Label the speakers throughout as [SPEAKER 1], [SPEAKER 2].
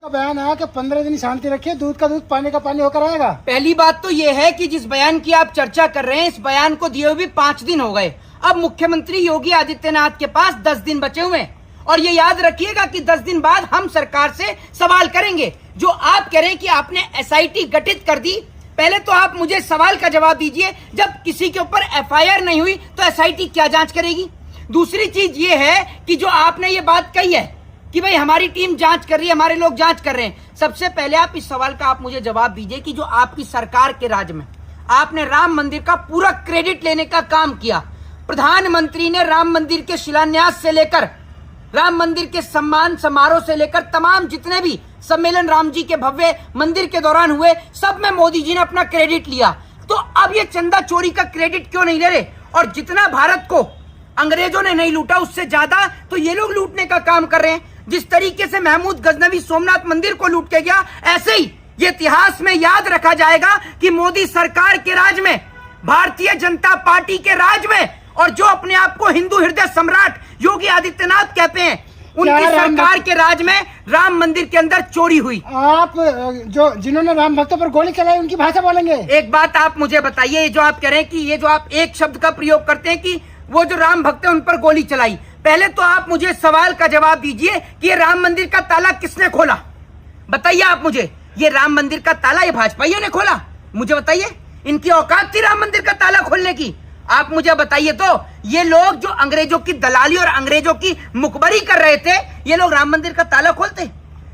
[SPEAKER 1] बयान आया कि 15 दिन शांति रखिए, दूध का दूध पानी का पानी होकर आएगा।
[SPEAKER 2] पहली बात तो ये है कि जिस बयान की आप चर्चा कर रहे हैं, इस बयान को दिए हुए भी 5 दिन हो गए। अब मुख्यमंत्री योगी आदित्यनाथ के पास 10 दिन बचे हुए हैं और ये याद रखिएगा कि 10 दिन बाद हम सरकार से सवाल करेंगे। जो आप कह रहे हैं कि आपने एसआईटी गठित कर दी, पहले तो आप मुझे सवाल का जवाब दीजिए, जब किसी के ऊपर एफआईआर नहीं हुई तो एसआईटी क्या जांच करेगी? दूसरी चीज ये है कि जो आपने ये बात कही है कि भाई हमारी टीम जांच कर रही है, हमारे लोग जांच कर रहे हैं, सबसे पहले आप इस सवाल का आप मुझे जवाब दीजिए कि जो आपकी सरकार के राज में आपने राम मंदिर का पूरा क्रेडिट लेने का काम किया, प्रधानमंत्री ने राम मंदिर के शिलान्यास से लेकर राम मंदिर के सम्मान समारोह से लेकर तमाम जितने भी सम्मेलन राम जी के भव्य मंदिर के दौरान हुए, सब में मोदी जी ने अपना क्रेडिट लिया। तो अब ये चंदा चोरी का क्रेडिट क्यों नहीं ले रहे? और जितना भारत को अंग्रेजों ने नहीं लूटा उससे ज्यादा तो ये लोग लूटने का काम कर रहे हैं। जिस तरीके से महमूद गजनवी सोमनाथ मंदिर को लूट के गया, ऐसे ही ये इतिहास में याद रखा जाएगा कि मोदी सरकार के राज में, भारतीय जनता पार्टी के राज में, और जो अपने आप को हिंदू हृदय सम्राट योगी आदित्यनाथ कहते हैं, उनकी सरकार के राज में राम मंदिर के अंदर चोरी हुई।
[SPEAKER 1] आप जो जिन्होंने राम भक्तों पर गोली चलाई उनकी भाषा बोलेंगे?
[SPEAKER 2] एक बात आप मुझे बताइए, जो आप कह रहे हैं कि ये जो आप एक शब्द का प्रयोग करते हैं कि वो जो राम भक्त है उन पर गोली चलाई, पहले तो आप मुझे सवाल का जवाब दीजिए कि ये राम मंदिर का ताला किसने खोला? बताइए आप मुझे, ये राम मंदिर का ताला ये भाजपाइयों ने खोला? मुझे बताइए, इनकी औकात थी राम मंदिर का ताला खोलने की? आप मुझे बताइए तो, ये लोग जो अंग्रेजों की दलाली और अंग्रेजों की मुखबरी कर रहे थे, ये लोग राम मंदिर का ताला खोलते?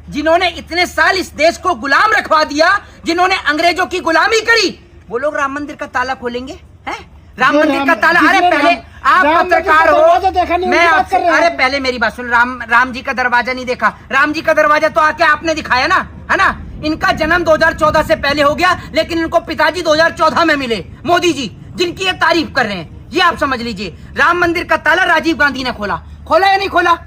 [SPEAKER 2] जिन्होंने इतने साल इस देश को गुलाम रखवा दिया, जिन्होंने अंग्रेजों की गुलामी करी, वो लोग राम मंदिर का ताला खोलेंगे? हैं? राम मंदिर का ताला? अरे पहले आप पत्रकार हो, मैं आपसे, अरे पहले मेरी बात सुन। राम जी का दरवाजा नहीं देखा? राम जी का दरवाजा तो आके आपने दिखाया ना, है ना? इनका जन्म 2014 से पहले हो गया, लेकिन इनको पिताजी 2014 में मिले, मोदी जी, जिनकी ये तारीफ कर रहे हैं। ये आप समझ लीजिए, राम मंदिर का ताला राजीव गांधी ने खोला। खोला या नहीं खोला?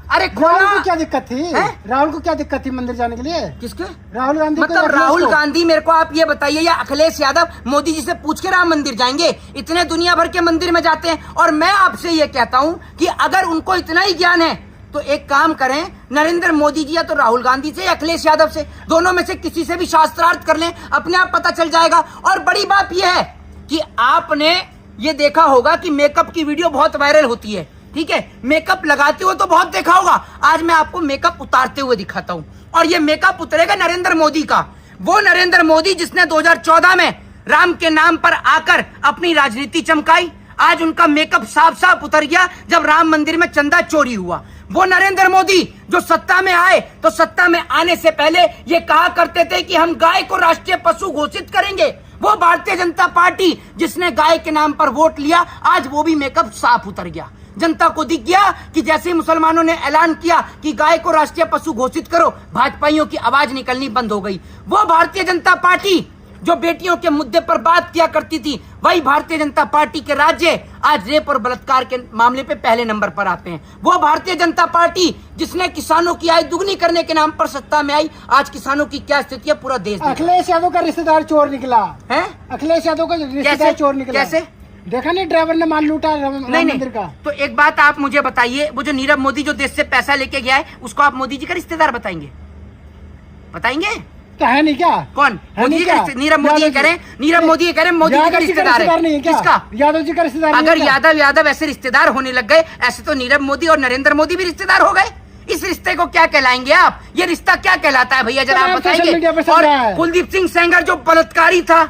[SPEAKER 2] अरे
[SPEAKER 1] राहुल को क्या दिक्कत थी? राहुल को क्या दिक्कत थी मंदिर जाने के लिए?
[SPEAKER 2] किसके?
[SPEAKER 1] राहुल गांधी।
[SPEAKER 2] मतलब राहुल गांधी, मेरे को आप ये बताइए, या अखिलेश यादव मोदी जी से पूछ के राम मंदिर जाएंगे? इतने दुनिया भर के मंदिर में जाते हैं। और मैं आपसे ये कहता हूँ कि अगर उनको इतना ही ज्ञान है तो एक काम करें, नरेंद्र मोदी जी या तो राहुल गांधी से या अखिलेश यादव से, दोनों में से किसी से भी शास्त्रार्थ कर लें, अपने आप पता चल जाएगा। और बड़ी बात यह है कि आपने ये देखा होगा कि मेकअप की वीडियो बहुत वायरल होती है, ठीक है? मेकअप लगाते हुए तो बहुत देखा होगा, आज मैं आपको मेकअप उतारते हुए दिखाता हूं। और ये मेकअप उतरेगा नरेंद्र मोदी का, वो नरेंद्र मोदी जिसने 2014 में राम के नाम पर आकर अपनी राजनीति चमकाई। आज उनका मेकअप साफ साफ उतर गया जब राम मंदिर में चंदा चोरी हुआ। वो नरेंद्र मोदी जो सत्ता में आए तो सत्ता में आने से पहले ये कहा करते थे कि हम गाय को राष्ट्रीय पशु घोषित करेंगे। वो भारतीय जनता पार्टी जिसने गाय के नाम पर वोट लिया, आज वो भी मेकअप साफ उतर गया। जनता को दिख गया कि जैसे मुसलमानों ने ऐलान किया कि गाय को राष्ट्रीय पशु घोषित करो, भाजपाइयों की आवाज निकलनी बंद हो गई। वो भारतीय जनता पार्टी जो बेटियों के मुद्दे पर बात किया करती थी, वही भारतीय जनता पार्टी के राज्य आज रेप और बलात्कार के मामले पे पहले नंबर पर आते हैं। वो भारतीय जनता पार्टी जिसने किसानों की आय दुगनी करने के नाम पर सत्ता में आई, आज किसानों की क्या स्थिति है पूरा देश।
[SPEAKER 1] अखिलेश यादव का रिश्तेदार चोर निकला है? अखिलेश यादव का रिश्तेदार चोर निकला? कैसे? देखा नहीं, ड्राइवर ने माल लूटा मंदिर का।
[SPEAKER 2] तो एक बात आप मुझे बताइए, वो जो नीरव मोदी जो देश से पैसा लेके गया है, उसको आप मोदी जी का रिश्तेदार बताएंगे? बताएंगे?
[SPEAKER 1] है नहीं क्या?
[SPEAKER 2] कौन? मोदी जी का? नीरव मोदी ये करें, नीरव मोदी ये करें, मोदी जी का रिश्तेदार है। किसका?
[SPEAKER 1] यादव जी का रिश्तेदार।
[SPEAKER 2] अगर यादव ऐसे रिश्तेदार होने लग गए, ऐसे तो नीरव मोदी और नरेंद्र मोदी भी रिश्तेदार हो गए। इस रिश्ते को क्या कहलाएंगे आप? ये रिश्ता क्या कहलाता है भैया, जरा आप बताएंगे। और कुलदीप सिंह सेंगर जो बलात्कारी था,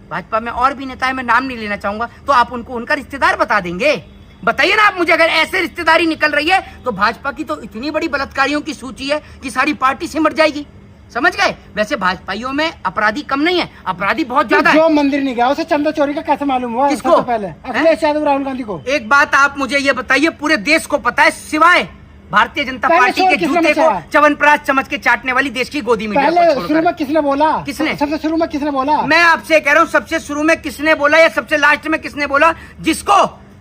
[SPEAKER 2] भाजपा में और भी नेता है, मैं नाम नहीं लेना चाहूंगा, तो आप उनको उनका रिश्तेदार बता देंगे? बताइए ना आप मुझे। अगर ऐसे रिश्तेदारी निकल रही है तो भाजपा की तो इतनी बड़ी बलात्कारियों की सूची है कि सारी पार्टी सिमट जाएगी। समझ गए? वैसे भाजपाइयों में अपराधी कम नहीं है, अपराधी बहुत ज्यादा है।
[SPEAKER 1] जो मंदिर नहीं गया उसे चंदा चोरी का कैसे मालूम हुआ?
[SPEAKER 2] किसको?
[SPEAKER 1] पहले अखिलेश यादव, राहुल गांधी को।
[SPEAKER 2] एक बात आप मुझे ये बताइए, पूरे देश को पता है, सिवाय भारतीय जनता पार्टी के जूते को च्यवनप्राश चमच के चाटने वाली देश की गोदी में।
[SPEAKER 1] शुरू में किसने बोला?
[SPEAKER 2] किसने?
[SPEAKER 1] सबसे शुरू में किसने बोला?
[SPEAKER 2] मैं आपसे कह रहा हूँ, सबसे शुरू में किसने बोला या सबसे लास्ट में किसने बोला?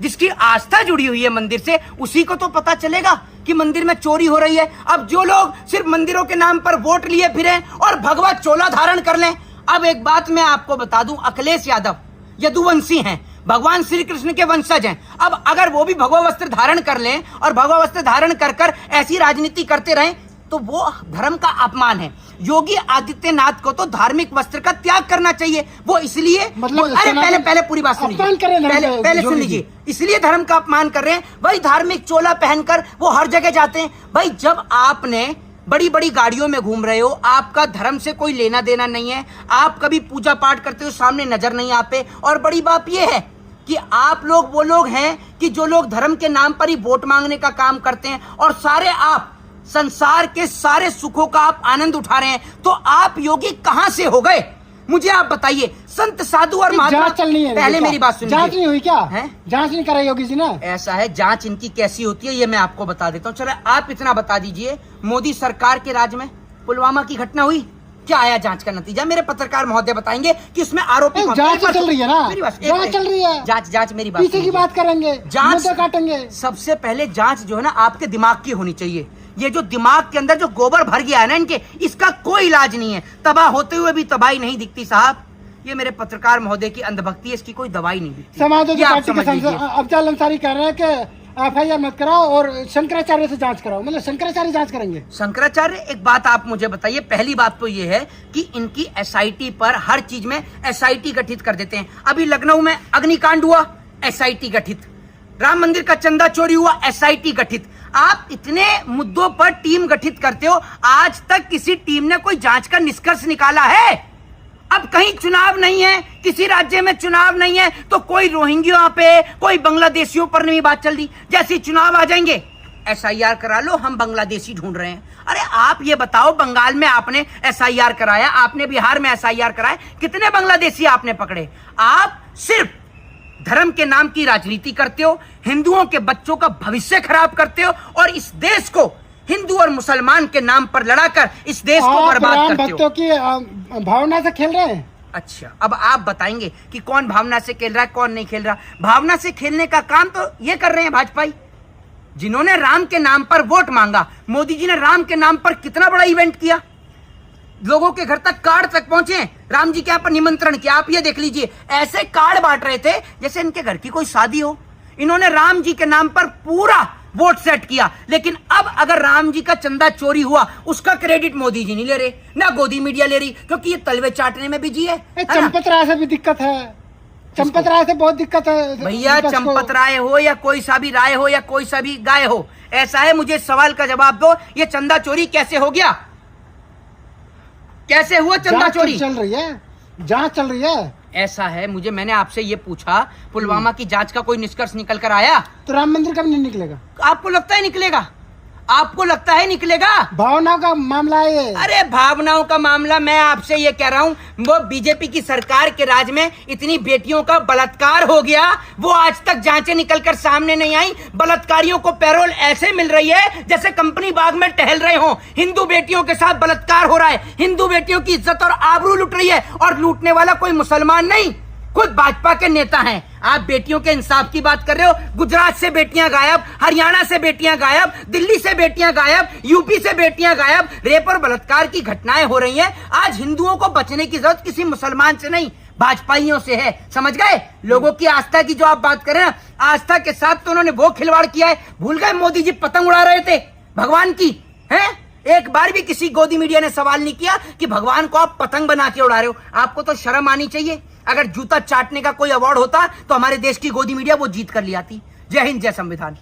[SPEAKER 2] जिसकी आस्था जुड़ी हुई है मंदिर से, उसी को तो पता चलेगा कि मंदिर में चोरी हो रही है। अब जो लोग सिर्फ मंदिरों के नाम पर वोट लिए फिरे और भगवा चोला धारण कर लें। अब एक बात मैं आपको बता दूं, अखिलेश यादव यदुवंशी हैं, भगवान श्री कृष्ण के वंशज हैं। अब अगर वो भी भगवा वस्त्र धारण कर लें और भगवा वस्त्र धारण कर ऐसी राजनीति करते रहें, तो वो धर्म का अपमान है। योगी आदित्यनाथ को तो धार्मिक वस्त्र का त्याग करना चाहिए। वो इसलिए
[SPEAKER 1] मतलब
[SPEAKER 2] अरे पहले पूरी बात सुन लीजिए, पहले सुन लीजिए। इसलिए धर्म का अपमान कर रहे हैं। वही धार्मिक चोला पहनकर वो हर जगह जाते हैं। भाई जब आपने बड़ी बड़ी गाड़ियों में घूम रहे हो, आपका धर्म से कोई लेना देना नहीं है, आप कभी पूजा पाठ करते हो सामने नजर नहीं आते। और बड़ी बात यह है कि आप लोग वो लोग हैं कि जो लोग धर्म के नाम पर ही वोट मांगने का काम करते हैं और सारे आप संसार के सारे सुखों का आप आनंद उठा रहे हैं। तो आप योगी कहां से हो गए, मुझे आप बताइए। संत साधु और महात्मा, पहले मेरी बात सुनिए।
[SPEAKER 1] जांच नहीं हुई क्या है? जांच नहीं कराई योगी जी ने?
[SPEAKER 2] ऐसा है, जांच इनकी कैसी होती है ये मैं आपको बता देता हूँ। चलो आप इतना बता दीजिए, मोदी सरकार के राज में पुलवामा की घटना हुई, क्या आया जांच का नतीजा? मेरे पत्रकार महोदय बताएंगे कि उसमें आरोपी
[SPEAKER 1] जांच चल रही है ना, जांच चल रही है।
[SPEAKER 2] जांच मेरी बात,
[SPEAKER 1] पीछे की बात करेंगे, जांच काटेंगे।
[SPEAKER 2] सबसे पहले जांच जो है ना आपके दिमाग की होनी चाहिए। ये जो दिमाग के अंदर जो गोबर भर गया है ना इनके, इसका कोई इलाज नहीं है। तबाह होते हुए भी तबाही नहीं दिखती साहब। ये मेरे पत्रकार महोदय की अंधभक्ति है, इसकी कोई दवाई नहीं दिखती।
[SPEAKER 1] समाजवादी पार्टी के सांसद अफजल अंसारी कह रहे हैं कि FIR मत कराओ और शंकराचार्य से जांच कराओ, मतलब शंकराचार्य जांच करेंगे।
[SPEAKER 2] शंकराचार्य, एक बात आप मुझे बताइए। पहली बात तो ये है कि इनकी SIT पर हर चीज में SIT गठित कर देते हैं। अभी लखनऊ में अग्निकांड हुआ, SIT गठित। राम मंदिर का चंदा चोरी हुआ, SIT गठित। आप इतने मुद्दों पर टीम गठित करते हो, आज तक किसी टीम ने कोई जांच का निष्कर्ष निकाला है? अब कहीं चुनाव नहीं है, किसी राज्य में चुनाव नहीं है, तो कोई रोहिंग्या पे, कोई बांग्लादेशियों पर नहीं बात चल रही। जैसे चुनाव आ जाएंगे SIR करा लो, हम बांग्लादेशी ढूंढ रहे हैं। अरे आप ये बताओ, बंगाल में आपने SIR कराया, आपने बिहार में SIR कराया, कितने बांग्लादेशी आपने पकड़े? आप सिर्फ धर्म के नाम की राजनीति करते हो, हिंदुओं के बच्चों का भविष्य खराब करते हो और इस देश को हिंदू और मुसलमान के नाम पर लड़ाकर इस देश को बर्बाद करते हो।
[SPEAKER 1] भक्तों की भावना से खेल रहे हैं।
[SPEAKER 2] अच्छा, अब आप बताएंगे कि कौन भावना से खेल रहा है, कौन नहीं खेल रहा। भावना से खेलने का काम तो ये कर रहे हैं भाजपाई, जिन्होंने राम के नाम पर वोट मांगा। मोदी जी ने राम के नाम पर कितना बड़ा इवेंट किया, लोगों के घर तक कार्ड तक पहुंचे, राम जी के यहाँ पर निमंत्रण किया। आप ये देख लीजिए, ऐसे कार्ड बांट रहे थे जैसे इनके घर की कोई शादी हो। इन्होंने राम जी के नाम पर पूरा वोट सेट किया। लेकिन अब अगर राम जी का चंदा चोरी हुआ, उसका क्रेडिट मोदी जी नहीं ले रहे, ना गोदी मीडिया ले रही, क्योंकि ये तलवे चाटने में बिजी है।
[SPEAKER 1] चंपत राय से भी दिक्कत है, चंपत राय से बहुत दिक्कत है
[SPEAKER 2] भैया। चंपत राय हो या कोई सा भी राय हो या कोई सा भी गाय हो, ऐसा है, मुझे सवाल का जवाब दो, ये चंदा चोरी कैसे हो गया? कैसे हुआ चंदा चोरी?
[SPEAKER 1] चल रही है, जांच चल रही है।
[SPEAKER 2] ऐसा है, मैंने आपसे ये पूछा, पुलवामा की जांच का कोई निष्कर्ष निकल कर आया?
[SPEAKER 1] तो राम मंदिर कब नहीं निकलेगा?
[SPEAKER 2] आपको लगता है निकलेगा? आपको लगता है निकलेगा?
[SPEAKER 1] भावनाओं का मामला है ये।
[SPEAKER 2] अरे भावनाओं का मामला, मैं आपसे ये कह रहा हूँ, वो बीजेपी की सरकार के राज में इतनी बेटियों का बलात्कार हो गया, वो आज तक जांचें निकलकर सामने नहीं आई। बलात्कारियों को पैरोल ऐसे मिल रही है जैसे कंपनी बाग में टहल रहे हो। हिंदू बेटियों के साथ बलात्कार हो रहा है, हिंदू बेटियों की इज्जत और आबरू लूट रही है, और लूटने वाला कोई मुसलमान नहीं, खुद भाजपा के नेता हैं। आप बेटियों के इंसाफ की बात कर रहे हो, गुजरात से बेटियां गायब, हरियाणा से बेटियां गायब, दिल्ली से बेटियां गायब, यूपी से बेटियां गायब, रेप और बलात्कार की घटनाएं हो रही हैं। आज हिंदुओं को बचने की जरूरत किसी मुसलमान से नहीं, भाजपाइयों से है। समझ गए? लोगों की आस्था की जो आप बात कर रहे हैं, आस्था के साथ तो उन्होंने वो खिलवाड़ किया है। भूल गए मोदी जी पतंग उड़ा रहे थे भगवान की, हैं? एक बार भी किसी गोदी मीडिया ने सवाल नहीं किया कि भगवान को आप पतंग बना के उड़ा रहे हो। आपको तो शर्म आनी चाहिए। अगर जूता चाटने का कोई अवार्ड होता तो हमारे देश की गोदी मीडिया वो जीत कर ले आती। जय हिंद, जय संविधान।